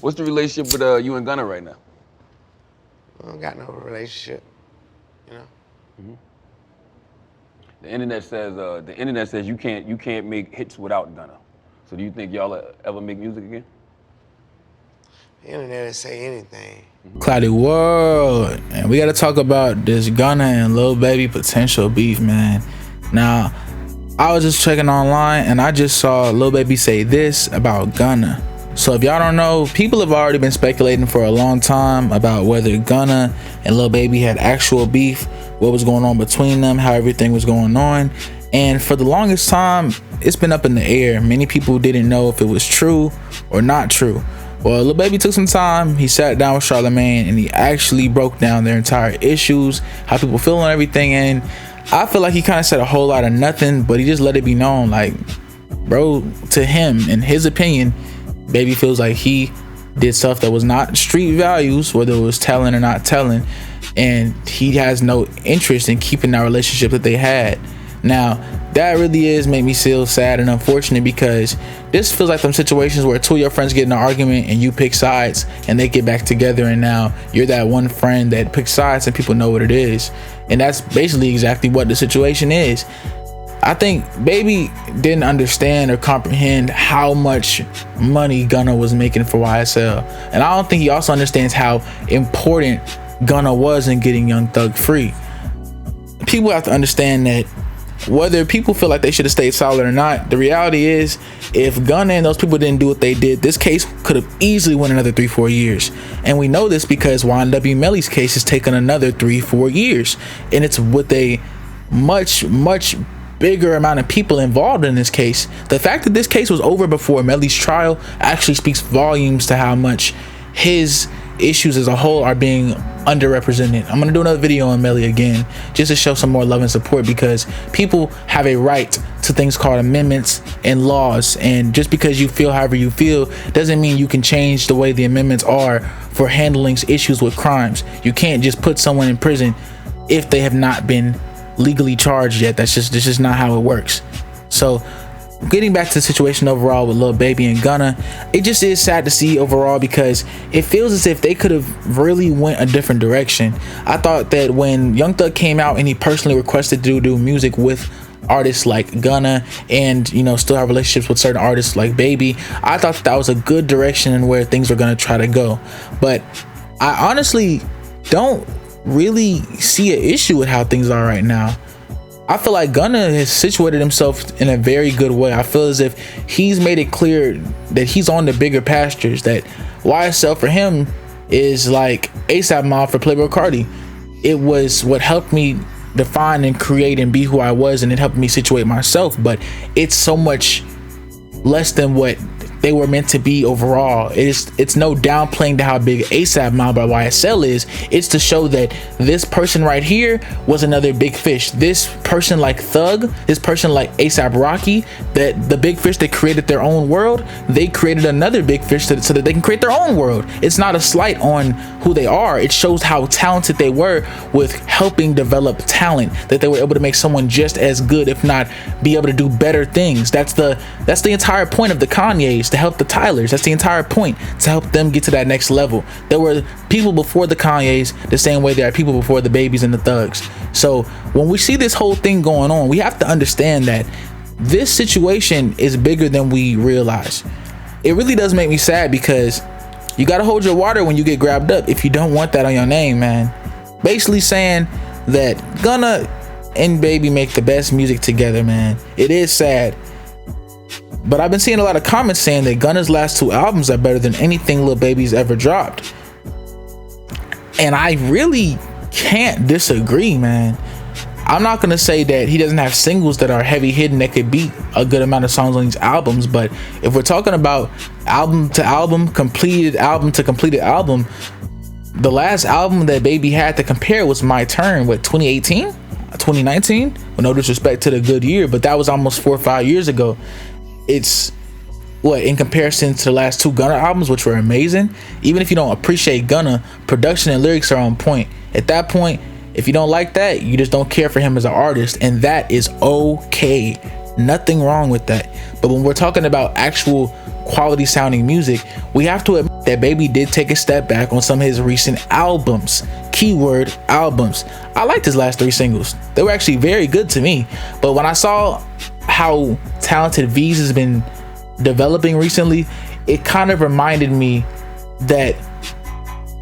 What's the relationship with you and Gunna right now? I don't got no relationship, you know. The internet says you can't make hits without Gunna. So do you think y'all ever make music again? The internet will say anything. Cloudy World, and we got to talk about this Gunna and Lil Baby potential beef, man. Now, I was just checking online and I just saw Lil Baby say this about Gunna. So if y'all don't know, people have already been speculating for a long time about whether Gunna and Lil Baby had actual beef, what was going on between them, how everything was going on. And for the longest time, it's been up in the air. Many people didn't know if it was true or not true. Well, Lil Baby took some time. He sat down with Charlamagne and he actually broke down their entire issues, how people feel and everything. And I feel like he kind of said a whole lot of nothing, but he just let it be known, like, bro, to him, in his opinion, Baby feels like he did stuff that was not street values, whether it was telling or not telling, and he has no interest in keeping that relationship that they had. Now, that really is make me feel sad and unfortunate, because this feels like some situations where two of your friends get in an argument and you pick sides and they get back together, and now you're that one friend that picks sides and people know what it is. And that's basically exactly what the situation is. I think Baby didn't understand or comprehend how much money Gunna was making for YSL. And I don't think he also understands how important Gunna was in getting Young Thug free. People have to understand that whether people feel like they should have stayed solid or not, the reality is, if Gunna and those people didn't do what they did, this case could have easily went another 3-4 years. And we know this because YNW Melly's case has taken another 3-4 years. And it's with a much bigger amount of people involved in this case. The fact that this case was over before Melly's trial actually speaks volumes to how much his issues as a whole are being underrepresented. I'm gonna do another video on Melly again, just to show some more love and support, because people have a right to things called amendments and laws, and just because you feel however you feel doesn't mean you can change the way the amendments are for handling issues with crimes. You can't just put someone in prison if they have not been legally charged yet. This is just not how it works. So getting back to the situation overall with Lil Baby and Gunna, it just is sad to see overall, because it feels as if they could have really went a different direction. I thought that when Young Thug came out and he personally requested to do music with artists like Gunna, and still have relationships with certain artists like Baby, I thought that was a good direction and where things were going to try to go. But I honestly don't really see an issue with how things are right now. I feel like Gunna has situated himself in a very good way. I feel as if he's made it clear that he's on the bigger pastures, that YSL for him is like ASAP Mob for Playboi Carti. It was what helped me define and create and be who I was, and it helped me situate myself, but it's so much less than what they were meant to be overall. It's no downplaying to how big ASAP Mob by YSL is. It's to show that this person right here was another big fish. This person like Thug, this person like ASAP Rocky, that the big fish that created their own world, they created another big fish so that they can create their own world. It's not a slight on who they are. It shows how talented they were with helping develop talent, that they were able to make someone just as good, if not be able to do better things. That's the entire point of the Kanyes, to help the Tylers. That's the entire point, to help them get to that next level. There were people before the Kanyes the same way there are people before the Babies and the Thugs. So when we see this whole thing going on, we have to understand that this situation is bigger than we realize. It really does make me sad, because you got to hold your water when you get grabbed up if you don't want that on your name, man. Basically saying that Gunna and Baby make the best music together, man. It is sad. But I've been seeing a lot of comments saying that Gunna's last 2 albums are better than anything Lil Baby's ever dropped. And I really can't disagree, man. I'm not going to say that he doesn't have singles that are heavy hitting that could beat a good amount of songs on these albums. But if we're talking about album to album, completed album to completed album, the last album that Baby had to compare was My Turn, what, 2018? 2019? Well, no disrespect to the good year, but that was almost 4 or 5 years ago. It's what, in comparison to the last 2 Gunna albums, which were amazing. Even if you don't appreciate Gunna, production and lyrics are on point. At that point, if you don't like that, you just don't care for him as an artist, and that is okay. Nothing wrong with that. But when we're talking about actual quality sounding music, we have to admit that Baby did take a step back on some of his recent albums. Keyword albums. I liked his last 3 singles. They were actually very good to me. But when I saw how talented V's has been developing recently, it kind of reminded me that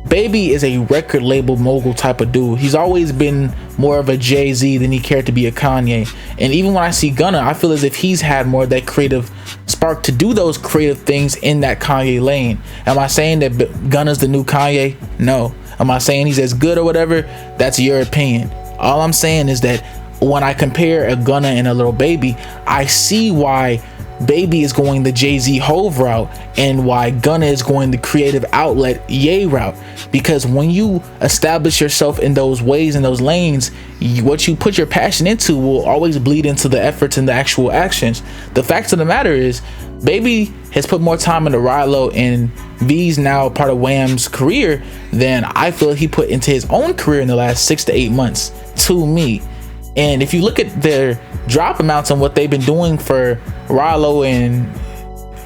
Baby is a record label mogul type of dude. He's always been more of a Jay-Z than he cared to be a Kanye. And even when I see Gunna, I feel as if he's had more of that creative spark to do those creative things in that Kanye lane. Am I saying that Gunna's the new Kanye? No. Am I saying he's as good or whatever? That's your opinion. All I'm saying is that when I compare a Gunna and a Lil Baby, I see why Baby is going the Jay-Z Hove route and why Gunna is going the creative outlet Ye route. Because when you establish yourself in those ways, in those lanes, what you put your passion into will always bleed into the efforts and the actual actions. The fact of the matter is, Baby has put more time into Rilo, and V's now part of Wham's career than I feel he put into his own career in the last 6 to 8 months, to me. And if you look at their drop amounts and what they've been doing for Rilo and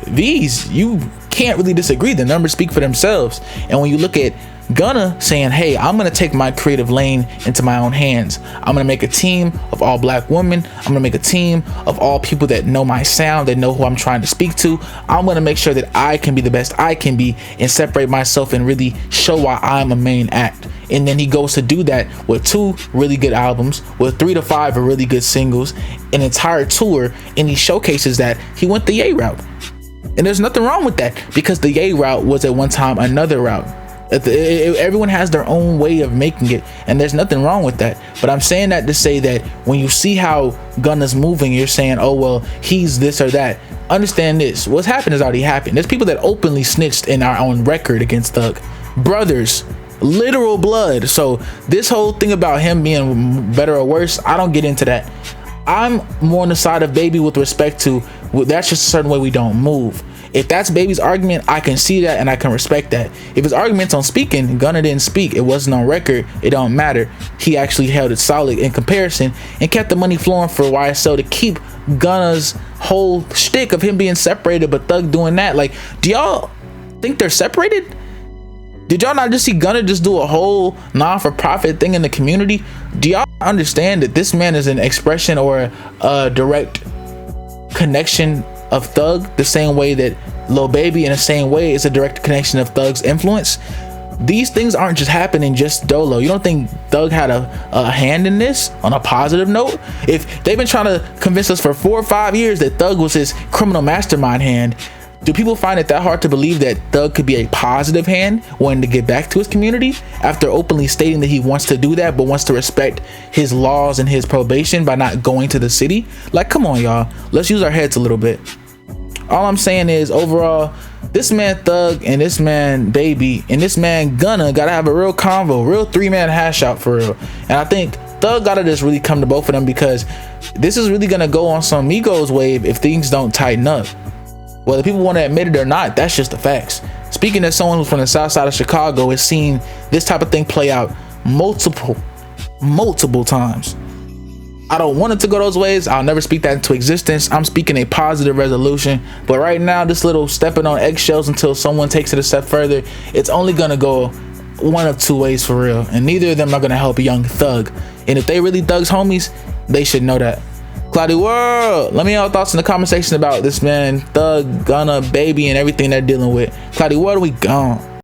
V's, you can't really disagree. The numbers speak for themselves. And when you look at Gunna saying, hey, I'm gonna take my creative lane into my own hands. I'm gonna make a team of all black women. I'm gonna make a team of all people that know my sound, that know who I'm trying to speak to. I'm gonna make sure that I can be the best I can be and separate myself and really show why I'm a main act. And then he goes to do that with 2 really good albums, with 3 to 5 really good singles, an entire tour, and he showcases that he went the Ye route. And there's nothing wrong with that, because the Ye route was at one time another route. Everyone has their own way of making it, and there's nothing wrong with that. But I'm saying that to say that when you see how Gunna's moving, you're saying, oh well, he's this or that. Understand this, what's happened has already happened. There's people that openly snitched in our own record against Thug. Brothers, literal blood. So this whole thing about him being better or worse, I don't get into that. I'm more on the side of Baby with respect to, that's just a certain way we don't move. If that's Baby's argument, I can see that and I can respect that. If his argument's on speaking, Gunna didn't speak, it wasn't on record, it don't matter. He actually held it solid in comparison and kept the money flowing for YSL to keep Gunna's whole shtick of him being separated but Thug doing that. Like, do y'all think they're separated? Did y'all not just see Gunna just do a whole non-for-profit thing in the community? Do y'all understand that this man is an expression or a direct connection of Thug, the same way that Lil Baby in the same way is a direct connection of Thug's influence? These things aren't just happening just dolo. You don't think Thug had a hand in this on a positive note? If they've been trying to convince us for 4 or 5 years that Thug was his criminal mastermind hand, do people find it that hard to believe that Thug could be a positive hand wanting to get back to his community after openly stating that he wants to do that but wants to respect his laws and his probation by not going to the city? Like, come on, y'all, let's use our heads a little bit. All I'm saying is, overall, this man Thug and this man Baby and this man Gunna gotta have a real convo, real 3-man hash out for real. And I think Thug gotta just really come to both of them, because this is really gonna go on some Migos wave if things don't tighten up. Whether people want to admit it or not, that's just the facts. Speaking as someone who's from the south side of Chicago, has seen this type of thing play out multiple times. I don't want it to go those ways. I'll never speak that into existence. I'm speaking a positive resolution. But right now, this little stepping on eggshells until someone takes it a step further, it's only going to go one of 2 ways for real. And neither of them are going to help a young Thug. And if they really Thug's homies, they should know that. Cloudy World, let me know your thoughts in the comment section about this man Thug, Gunna, Baby, and everything they're dealing with. Cloudy World, we gone.